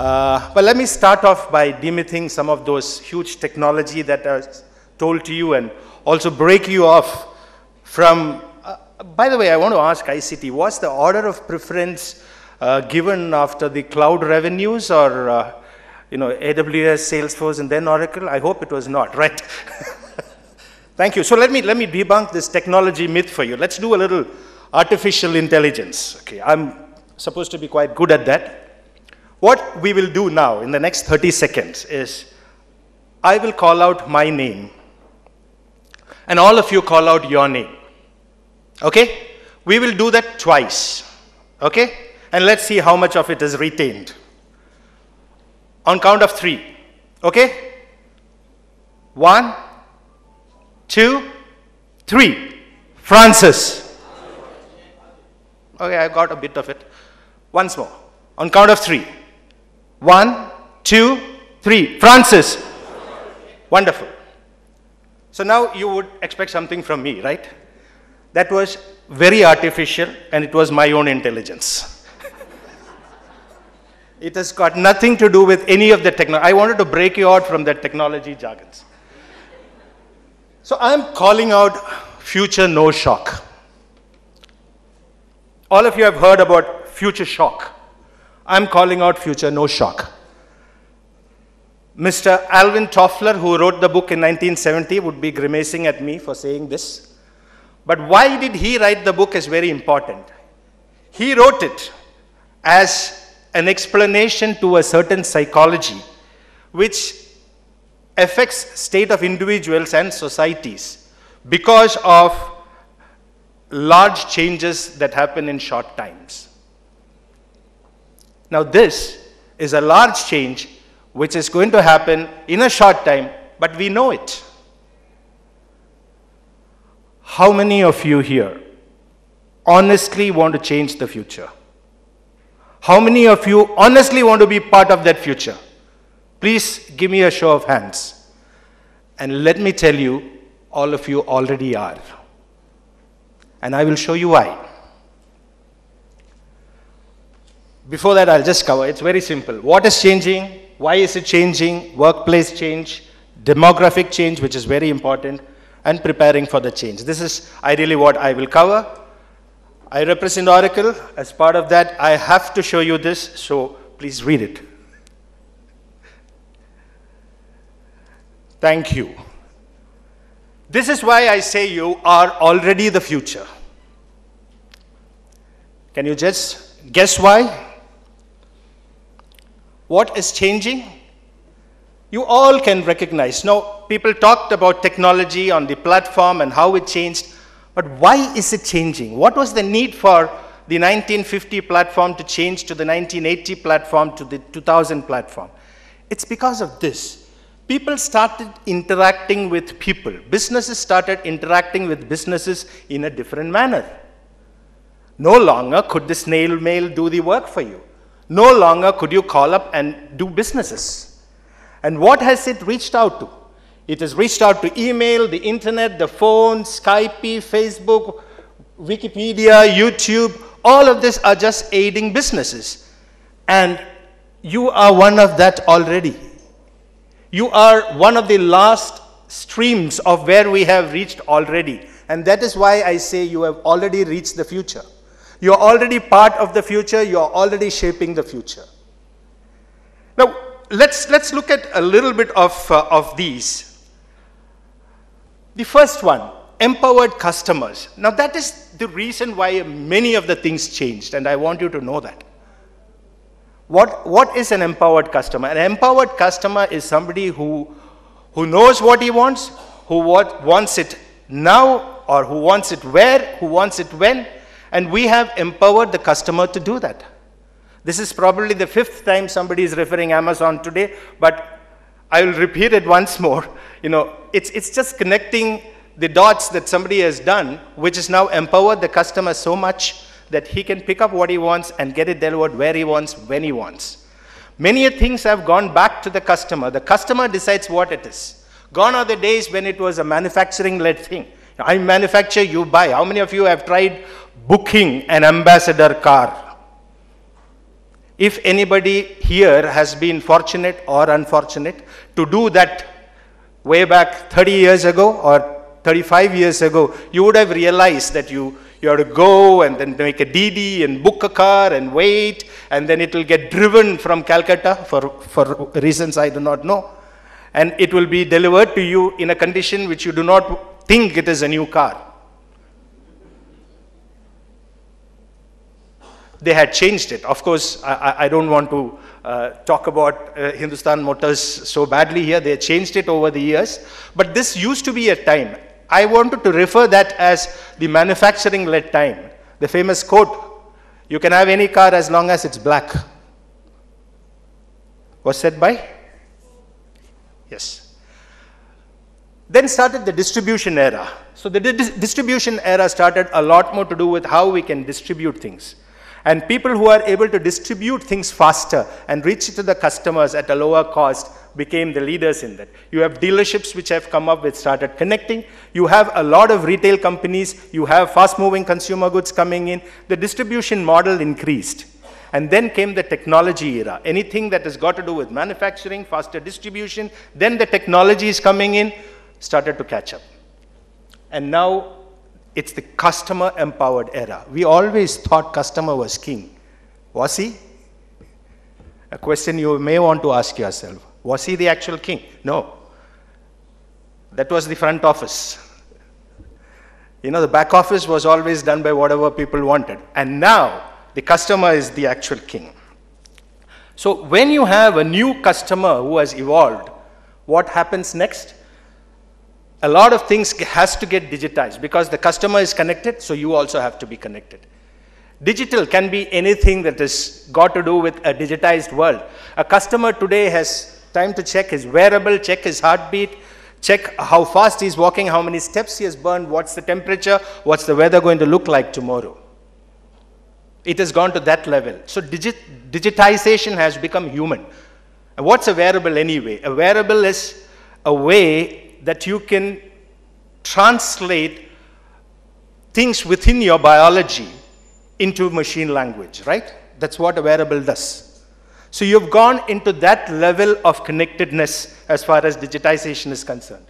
But let me start off by demything some of those huge technology that I told to you and also break you off from, by the way, I want to ask ICT, was the order of preference given after the cloud revenues or, AWS, Salesforce, and then Oracle? I hope it was not, right? Thank you. So let me debunk this technology myth for you. Let's do a little artificial intelligence. Okay, I'm supposed to be quite good at that. What we will do now in the next 30 seconds is I will call out my name and all of you call out your name. Okay? We will do that twice. Okay? And let's see how much of it is retained. On count of 3. Okay? 1, 2, 3. Francis. Okay, I got a bit of it. Once more. On count of 3. 1, 2, 3. Francis. Wonderful. So now you would expect something from me, right? That was very artificial and it was my own intelligence. It has got nothing to do with any of the technology. I wanted to break you out from the technology jargons. So I'm calling out future no shock. All of you have heard about future shock. I'm calling out future no shock. Mr. Alvin Toffler, who wrote the book in 1970, would be grimacing at me for saying this. But why did he write the book is very important. He wrote it as an explanation to a certain psychology which affects state of individuals and societies because of large changes that happen in short times. Now this is a large change which is going to happen in a short time, but we know it. How many of you here honestly want to change the future? How many of you honestly want to be part of that future? Please give me a show of hands. And let me tell you, all of you already are. And I will show you why. Before that, I'll just cover. It's very simple. What is changing? Why is it changing? Workplace change, demographic change, which is very important, and preparing for the change. This is ideally what I will cover. I represent Oracle. As part of that, I have to show you this, so please read it. Thank you. This is why I say you are already the future. Can you just guess why? What is changing? You all can recognize. Now, people talked about technology on the platform and how it changed, but why is it changing? What was the need for the 1950 platform to change to the 1980 platform to the 2000 platform? It's because of this. People started interacting with people. Businesses started interacting with businesses in a different manner. No longer could the snail mail do the work for you. No longer could you call up and do businesses. And what has it reached out to? It has reached out to email, the internet, the phone, Skype, Facebook, Wikipedia, YouTube. All of this are just aiding businesses. And you are one of that already. You are one of the last streams of where we have reached already. And that is why I say you have already reached the future. You're already part of the future. You're already shaping the future. Now, let's look at a little bit of these. The first one, empowered customers. Now, that is the reason why many of the things changed, and I want you to know that. What is an empowered customer? An empowered customer is somebody who knows what he wants, who wants it now, or who wants it where, who wants it when, and we have empowered the customer to do that. This is probably the 5th time somebody is referring Amazon today, but I will repeat it once more. It's just connecting the dots that somebody has done, which has now empowered the customer so much that he can pick up what he wants and get it delivered where he wants, when he wants. Many things have gone back to the customer. The customer decides what it is. Gone are the days when it was a manufacturing-led thing. I manufacture, you buy. How many of you have tried booking an ambassador car? If anybody here has been fortunate or unfortunate to do that way back 30 years ago or 35 years ago, you would have realized that you have to go and then make a DD and book a car and wait, and then it will get driven from Calcutta for reasons I do not know. And it will be delivered to you in a condition which you do not think it is a new car. They had changed it. Of course, I don't want to talk about Hindustan Motors so badly here. They changed it over the years. But this used to be a time. I wanted to refer that as the manufacturing-led time. The famous quote, you can have any car as long as it's black, was said by? Yes. Then started the distribution era. So the distribution era started a lot more to do with how we can distribute things. And people who are able to distribute things faster and reach it to the customers at a lower cost became the leaders in that. You have dealerships which have come up with started connecting. You have a lot of retail companies. You have fast-moving consumer goods coming in. The distribution model increased. And then came the technology era. Anything that has got to do with manufacturing, faster distribution, then the technology is coming in, started to catch up. And now it's the customer-empowered era. We always thought customer was king. Was he? A question you may want to ask yourself. Was he the actual king? No. That was the front office. You know, the back office was always done by whatever people wanted. And now, the customer is the actual king. So when you have a new customer who has evolved, what happens next? A lot of things has to get digitized because the customer is connected, so you also have to be connected. Digital can be anything that has got to do with a digitized world. A customer today has time to check his wearable, check his heartbeat, check how fast he's walking, how many steps he has burned, what's the temperature, what's the weather going to look like tomorrow. It has gone to that level. So digitization has become human. And what's a wearable anyway? A wearable is a way that you can translate things within your biology into machine language, right? That's what a wearable does. So you've gone into that level of connectedness as far as digitization is concerned.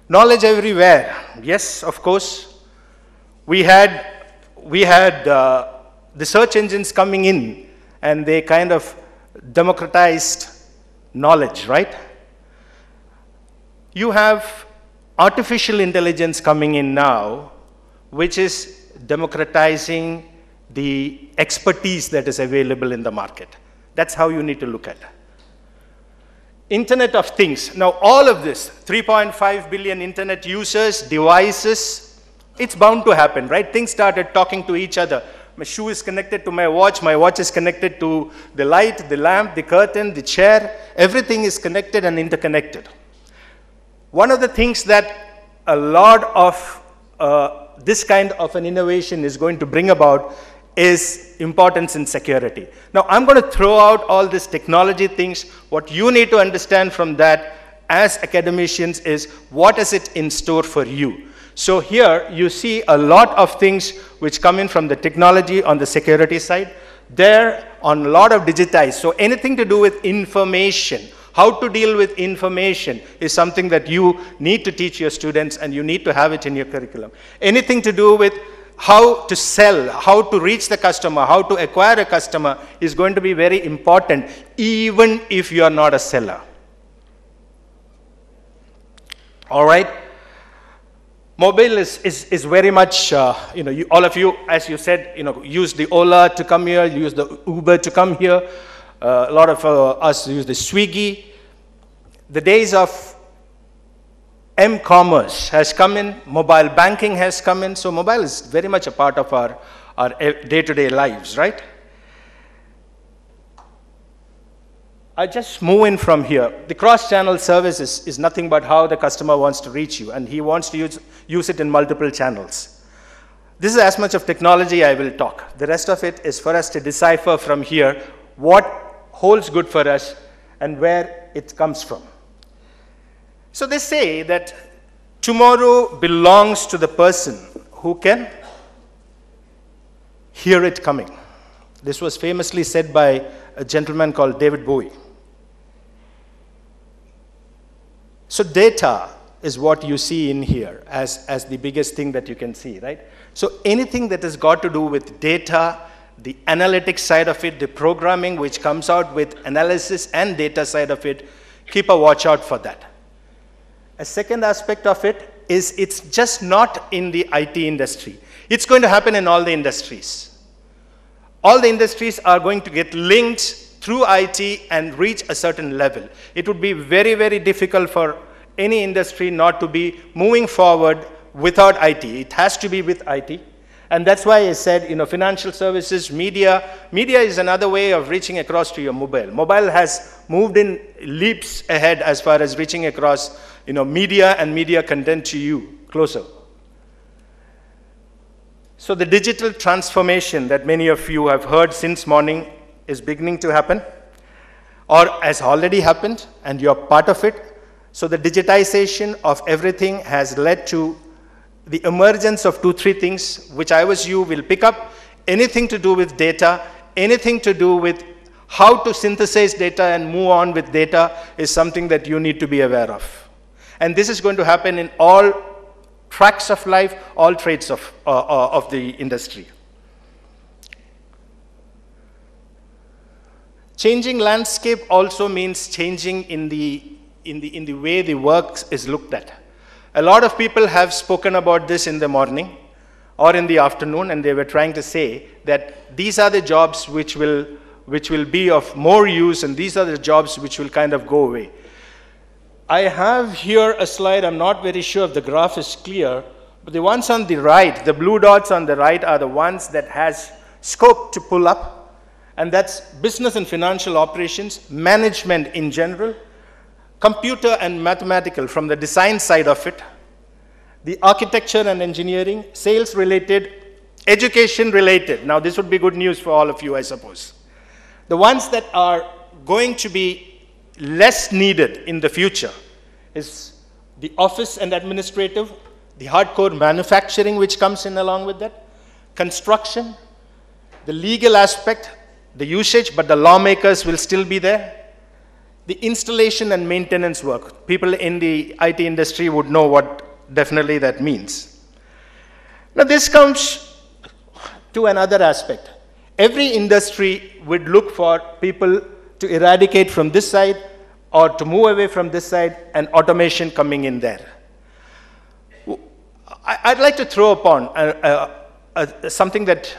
Knowledge everywhere. Yes, of course. We had the search engines coming in, and they kind of democratized knowledge, right? You have artificial intelligence coming in now, which is democratizing the expertise that is available in the market. That's how you need to look at it. Internet of Things. Now, all of this, 3.5 billion internet users, devices, it's bound to happen, right? Things started talking to each other. My shoe is connected to my watch is connected to the light, the lamp, the curtain, the chair. Everything is connected and interconnected. One of the things that a lot of this kind of an innovation is going to bring about is importance in security. Now, I'm going to throw out all these technology things. What you need to understand from that as academicians is what is it in store for you. So here you see a lot of things which come in from the technology on the security side. There on a lot of digitized. So anything to do with information, how to deal with information is something that you need to teach your students and you need to have it in your curriculum. Anything to do with how to sell, how to reach the customer, how to acquire a customer is going to be very important even if you are not a seller. All right? Mobile is very much, all of you, as you said, use the Ola to come here, use the Uber to come here. A lot of us use the Swiggy. The days of m-commerce has come in, mobile banking has come in, so mobile is very much a part of our day-to-day lives, right? I just move in from here. The cross-channel service is nothing but how the customer wants to reach you, and he wants to use it in multiple channels. This is as much of technology I will talk. The rest of it is for us to decipher from here what holds good for us and where it comes from. So they say that tomorrow belongs to the person who can hear it coming. This was famously said by a gentleman called David Bowie. So data is what you see in here as the biggest thing that you can see, right? So anything that has got to do with data, the analytics side of it, the programming which comes out with analysis and data side of it, keep a watch out for that. A second aspect of it is it's just not in the IT industry. It's going to happen in all the industries. All the industries are going to get linked through IT and reach a certain level. It would be very, very difficult for any industry not to be moving forward without IT. It has to be with IT. And that's why I said, financial services, media is another way of reaching across to your mobile. Mobile has moved in leaps ahead as far as reaching across, media and media content to you closer. So the digital transformation that many of you have heard since morning is beginning to happen, or has already happened, and you're part of it. So the digitization of everything has led to the emergence of 2-3 things, which I was you will pick up. Anything to do with data, anything to do with how to synthesize data and move on with data is something that you need to be aware of. And this is going to happen in all tracks of life, all trades of the industry. Changing landscape also means changing in the way the work is looked at. A lot of people have spoken about this in the morning or in the afternoon, and they were trying to say that these are the jobs which will be of more use, and these are the jobs which will kind of go away. I have here a slide. I'm not very sure if the graph is clear, but the ones on the right, the blue dots on the right, are the ones that has scope to pull up, and that's business and financial operations, management in general, computer and mathematical from the design side of it, the architecture and engineering, sales related, education related. Now this would be good news for all of you, I suppose. The ones that are going to be less needed in the future is the office and administrative, the hardcore manufacturing which comes in along with that, construction, the legal aspect, the usage, but the lawmakers will still be there. The installation and maintenance work. People in the IT industry would know what definitely that means. Now this comes to another aspect. Every industry would look for people to eradicate from this side or to move away from this side, and automation coming in there. I'd like to throw upon something that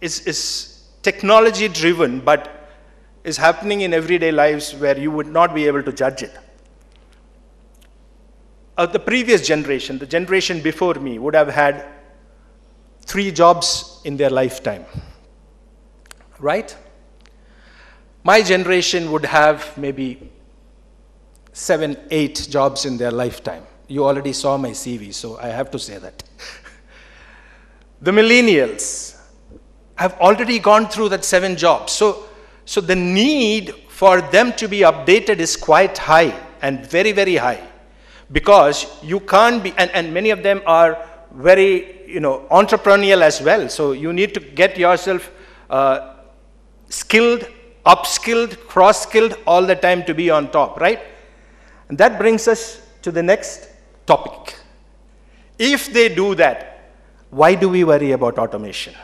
is technology driven, but is happening in everyday lives where you would not be able to judge it. The previous generation, the generation before me, would have had 3 jobs in their lifetime, right? My generation would have maybe 7, 8 jobs in their lifetime. You already saw my CV, so I have to say that. The millennials have already gone through that 7 jobs. So the need for them to be updated is quite high and very, very high, because you can't be, and many of them are very, entrepreneurial as well. So you need to get yourself skilled, upskilled, cross-skilled all the time to be on top, right? And that brings us to the next topic. If they do that, why do we worry about automation?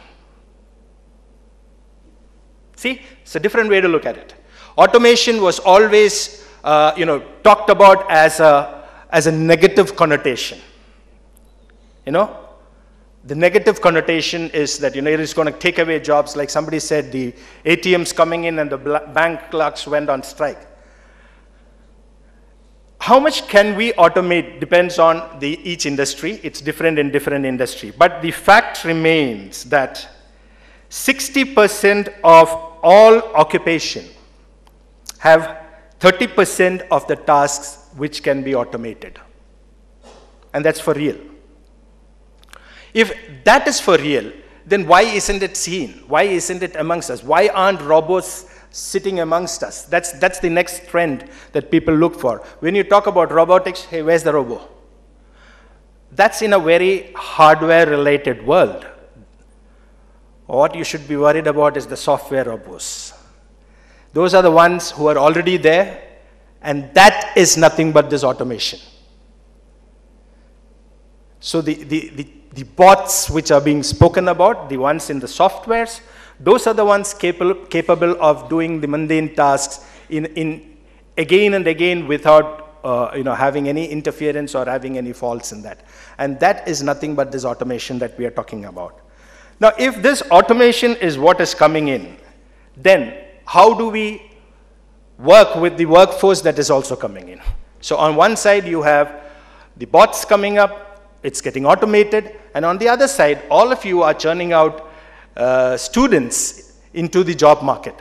See, it's a different way to look at it. Automation was always, talked about as a negative connotation. The negative connotation is that, it is going to take away jobs. Like somebody said, the ATMs coming in and the bank clerks went on strike. How much can we automate depends on each industry. It's different in different industry. But the fact remains that 60% of all occupation have 30% of the tasks which can be automated. And that's for real. If that is for real, then why isn't it seen? Why isn't it amongst us? Why aren't robots sitting amongst us? That's the next trend that people look for. When you talk about robotics, hey, where's the robot? That's in a very hardware-related world. What you should be worried about is the software robots. Those are the ones who are already there, and that is nothing but this automation. So the bots which are being spoken about, the ones in the softwares, those are the ones capable of doing the mundane tasks in again and again without having any interference or having any faults in that. And that is nothing but this automation that we are talking about. Now, if this automation is what is coming in, then how do we work with the workforce that is also coming in? So on one side, you have the bots coming up, it's getting automated, and on the other side, all of you are churning out students into the job market.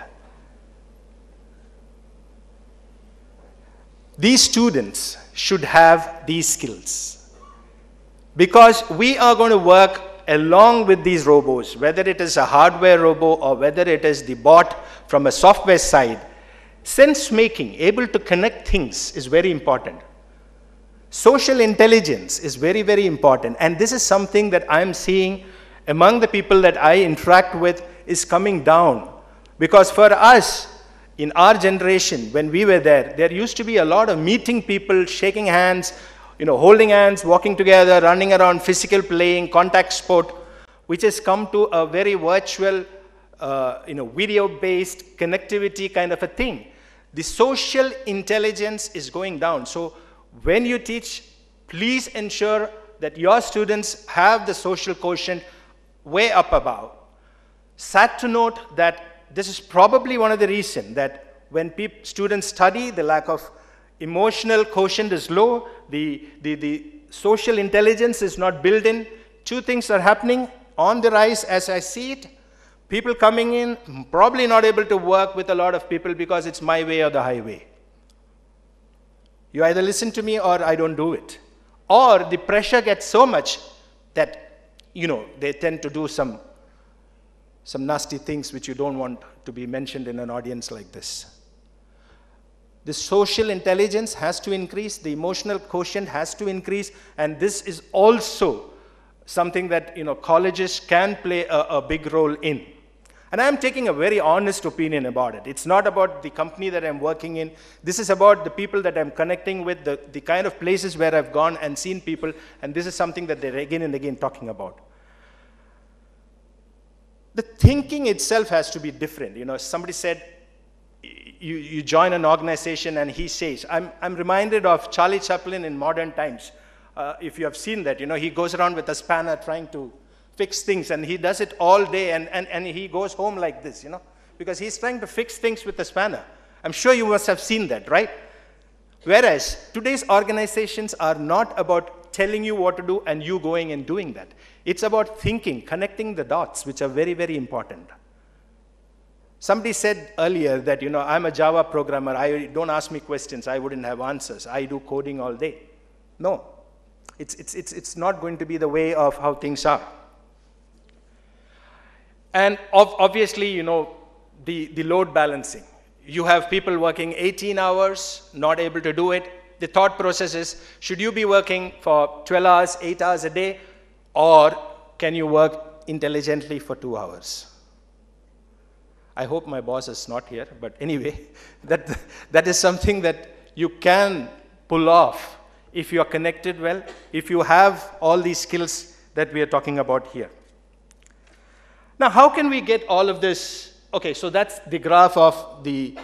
These students should have these skills, because we are going to work along with these robots, whether it is a hardware robo or whether it is the bot from a software side. Sense making, able to connect things, is very important. Social intelligence is very, very important, and this is something that I'm seeing among the people that I interact with is coming down. Because for us, in our generation, when we were there used to be a lot of meeting people, shaking hands, holding hands, walking together, running around, physical playing, contact sport, which has come to a very virtual, video-based connectivity kind of a thing. The social intelligence is going down. So when you teach, please ensure that your students have the social quotient way up above. Sad to note that this is probably one of the reasons that when students study, the lack of emotional quotient is low, the social intelligence is not built in. Two things are happening on the rise as I see it. People coming in, probably not able to work with a lot of people because it's my way or the highway. You either listen to me or I don't do it. Or the pressure gets so much that, they tend to do some nasty things which you don't want to be mentioned in an audience like this. The social intelligence has to increase, the emotional quotient has to increase, and this is also something that colleges can play a big role in. And I'm taking a very honest opinion about it. It's not about the company that I'm working in. This is about the people that I'm connecting with, the kind of places where I've gone and seen people, and this is something that they're again and again talking about. The thinking itself has to be different. Somebody said, you join an organization and he says, I'm reminded of Charlie Chaplin in Modern Times. If you have seen that, he goes around with a spanner trying to fix things, and he does it all day, and he goes home like this, because he's trying to fix things with a spanner. I'm sure you must have seen that, right? Whereas today's organizations are not about telling you what to do and you going and doing that. It's about thinking, connecting the dots, which are very, very important. Somebody said earlier that, I'm a Java programmer. Don't ask me questions. I wouldn't have answers. I do coding all day. No, it's not going to be the way of how things are. And obviously, the load balancing. You have people working 18 hours, not able to do it. The thought process is, should you be working for 12 hours, 8 hours a day, or can you work intelligently for 2 hours? I hope my boss is not here, but anyway, that is something that you can pull off if you are connected well, if you have all these skills that we are talking about here. Now, how can we get all of this? Okay, so that's the graph of the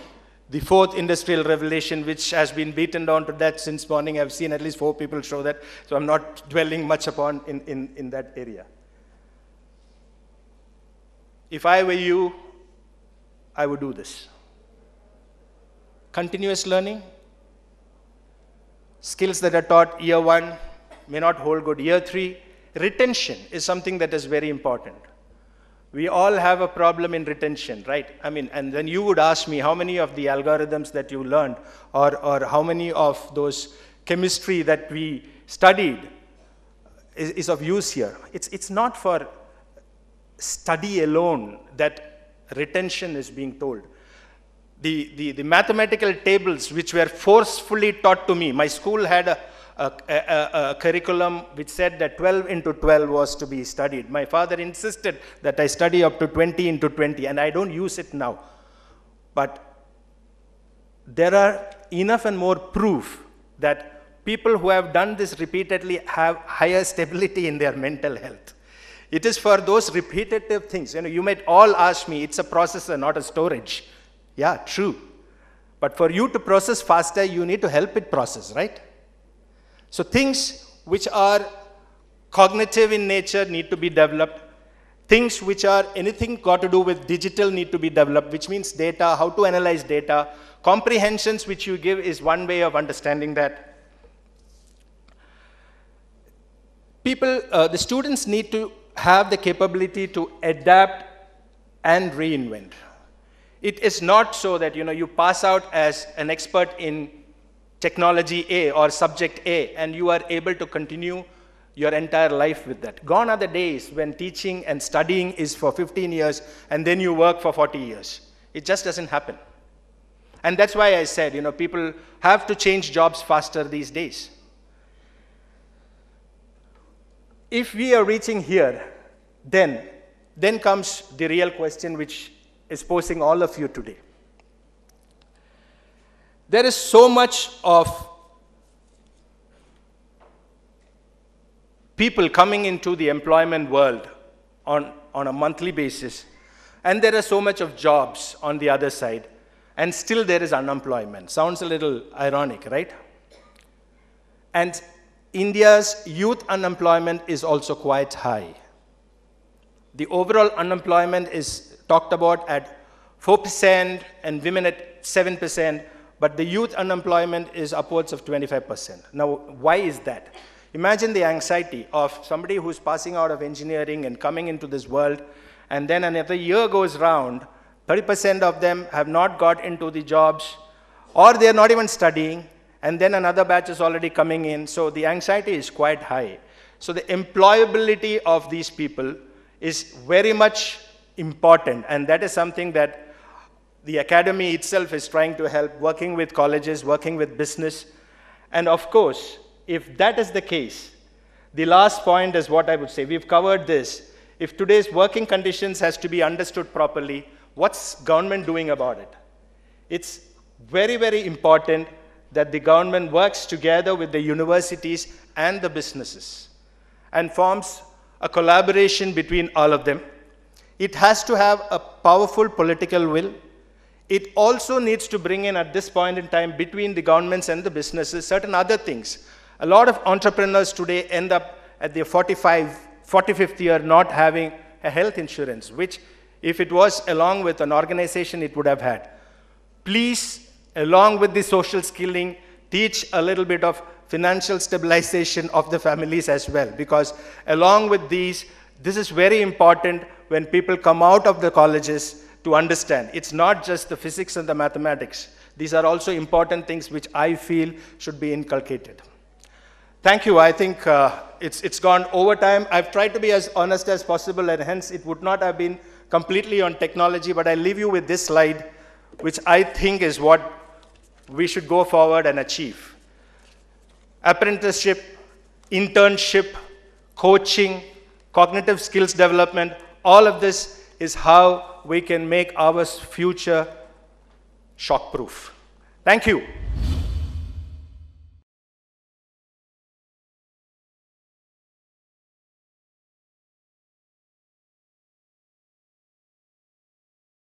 fourth industrial revolution, which has been beaten down to death since morning. I've seen at least 4 people show that, so I'm not dwelling much upon in that area. If I were you, I would do this. Continuous learning. Skills that are taught year 1 may not hold good year 3. Retention is something that is very important. We all have a problem in retention, right? And then you would ask me how many of the algorithms that you learned or how many of those chemistry that we studied is of use here. It's not for study alone that retention is being told. The mathematical tables which were forcefully taught to me, my school had a curriculum which said that 12 into 12 was to be studied. My father insisted that I study up to 20 into 20, and I don't use it now. But there are enough and more proof that people who have done this repeatedly have higher stability in their mental health. It is for those repetitive things. You might all ask me, it's a processor, not a storage. Yeah, true. But for you to process faster, you need to help it process, right? So things which are cognitive in nature need to be developed. Things which are anything got to do with digital need to be developed, which means data, how to analyze data. Comprehensions which you give is one way of understanding that. The students need to have the capability to adapt and reinvent. It is not so that you pass out as an expert in technology A or subject A and you are able to continue your entire life with that. Gone are the days when teaching and studying is for 15 years and then you work for 40 years. It just doesn't happen. And that's why I said, people have to change jobs faster these days. If we are reaching here, then comes the real question which is posing all of you today. There is so much of people coming into the employment world on a monthly basis, and there are so much of jobs on the other side, and still there is unemployment. Sounds a little ironic, right? And India's youth unemployment is also quite high. The overall unemployment is talked about at 4% and women at 7%, but the youth unemployment is upwards of 25%. Now, why is that? Imagine the anxiety of somebody who's passing out of engineering and coming into this world, and then another year goes round, 30% of them have not got into the jobs, or they're not even studying, and then another batch is already coming in, so the anxiety is quite high. So the employability of these people is very much important, and that is something that the academy itself is trying to help, working with colleges, working with business. And of course, if that is the case, the last point is what I would say. We've covered this. If today's working conditions has to be understood properly, what's government doing about it? It's very, very important that the government works together with the universities and the businesses and forms a collaboration between all of them. It has to have a powerful political will. It also needs to bring in, at this point in time, between the governments and the businesses, certain other things. A lot of entrepreneurs today end up at their 45th year not having a health insurance, which if it was along with an organization, it would have had. Please, along with the social skilling, teach a little bit of financial stabilization of the families as well, because along with these, this is very important when people come out of the colleges to understand. It's not just the physics and the mathematics. These are also important things which I feel should be inculcated. Thank you. I think it's gone over time. I've tried to be as honest as possible, and hence it would not have been completely on technology, but I leave you with this slide, which I think is what we should go forward and achieve. Apprenticeship, internship, coaching, cognitive skills development, all of this is how we can make our future shock-proof. Thank you.